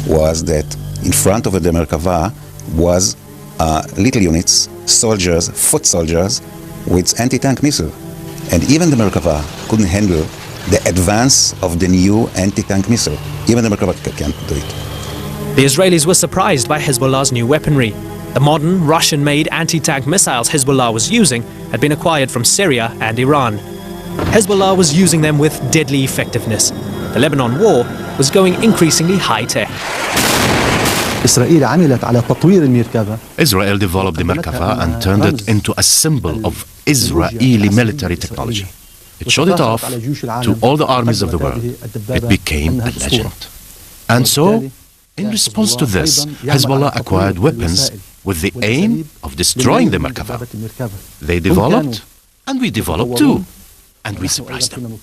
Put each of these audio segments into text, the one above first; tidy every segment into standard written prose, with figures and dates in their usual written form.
was that in front of the Merkava was little units, soldiers, foot soldiers, with anti-tank missile. And even the Merkava couldn't handle the advance of the new anti-tank missile. Even the Merkava can't do it. The Israelis were surprised by Hezbollah's new weaponry. The modern Russian-made anti-tank missiles Hezbollah was using had been acquired from Syria and Iran. Hezbollah was using them with deadly effectiveness. The Lebanon war was going increasingly high-tech. Israel developed the Merkava and turned it into a symbol of Israeli military technology. It showed it off to all the armies of the world. It became a legend. And so, in response to this, Hezbollah acquired weapons with the aim of destroying the Merkava. They developed, and we developed too, and we surprised them.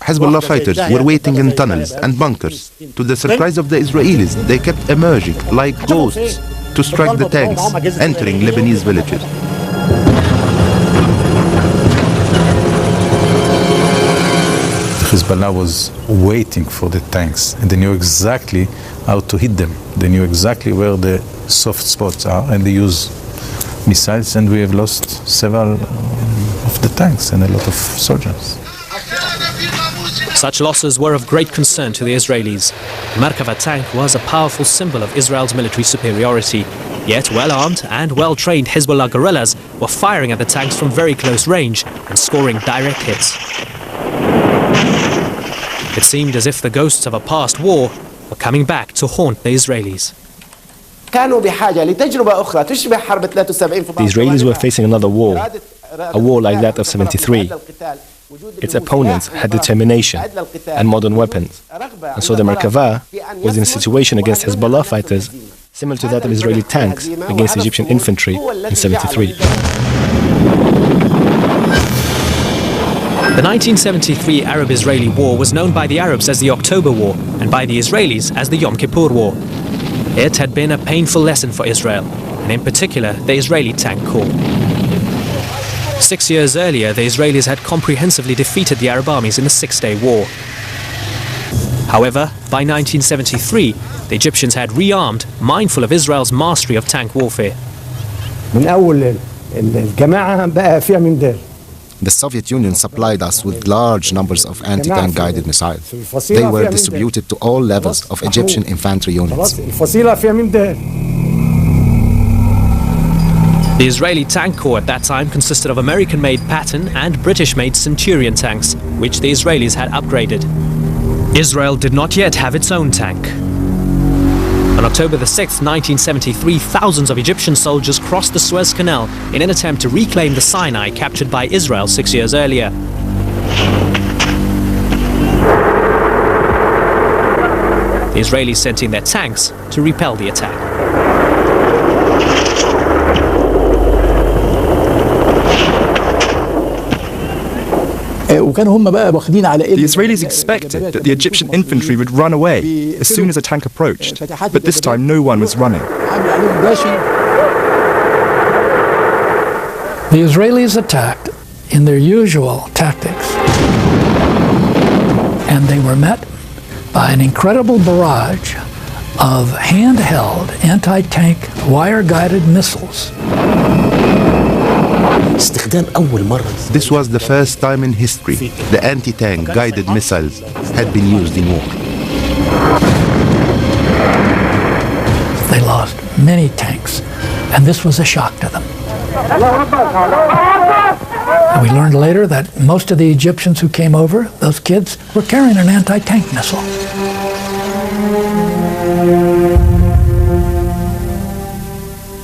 Hezbollah fighters were waiting in tunnels and bunkers. To the surprise of the Israelis, they kept emerging like ghosts to strike the tanks entering Lebanese villages. Hezbollah was waiting for the tanks, and they knew exactly how to hit them. They knew exactly where the soft spots are, and they use missiles, and we have lost several of the tanks and a lot of soldiers. Such losses were of great concern to the Israelis. The Merkava tank was a powerful symbol of Israel's military superiority. Yet well-armed and well-trained Hezbollah guerrillas were firing at the tanks from very close range and scoring direct hits. It seemed as if the ghosts of a past war were coming back to haunt the Israelis. The Israelis were facing another war, a war like that of '73. Its opponents had determination and modern weapons, and so the Merkava was in a situation against Hezbollah fighters similar to that of Israeli tanks against Egyptian infantry in '73. The 1973 Arab-Israeli War was known by the Arabs as the October War and by the Israelis as the Yom Kippur War. It had been a painful lesson for Israel, and in particular the Israeli Tank Corps. 6 years earlier, the Israelis had comprehensively defeated the Arab armies in the Six-Day War. However, by 1973, the Egyptians had rearmed, mindful of Israel's mastery of tank warfare. The Soviet Union supplied us with large numbers of anti-tank guided missiles. They were distributed to all levels of Egyptian infantry units. The Israeli Tank Corps at that time consisted of American-made Patton and British-made Centurion tanks, which the Israelis had upgraded. Israel did not yet have its own tank. On October the 6th, 1973, thousands of Egyptian soldiers crossed the Suez Canal in an attempt to reclaim the Sinai captured by Israel 6 years earlier. The Israelis sent in their tanks to repel the attack. The Israelis expected that the Egyptian infantry would run away as soon as a tank approached, but this time no one was running. The Israelis attacked in their usual tactics, and they were met by an incredible barrage of handheld anti-tank wire-guided missiles. This was the first time in history the anti-tank guided missiles had been used in war. They lost many tanks, and this was a shock to them. And we learned later that most of the Egyptians who came over, those kids, were carrying an anti-tank missile.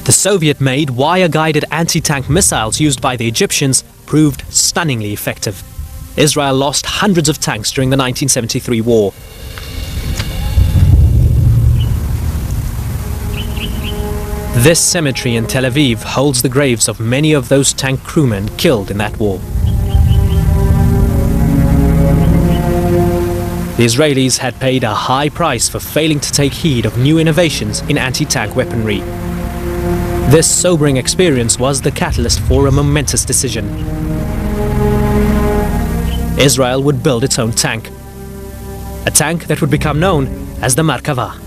The Soviet-made wire-guided anti-tank missiles used by the Egyptians proved stunningly effective. Israel lost hundreds of tanks during the 1973 war. This cemetery in Tel Aviv holds the graves of many of those tank crewmen killed in that war. The Israelis had paid a high price for failing to take heed of new innovations in anti-tank weaponry. This sobering experience was the catalyst for a momentous decision. Israel would build its own tank, a tank that would become known as the Merkava.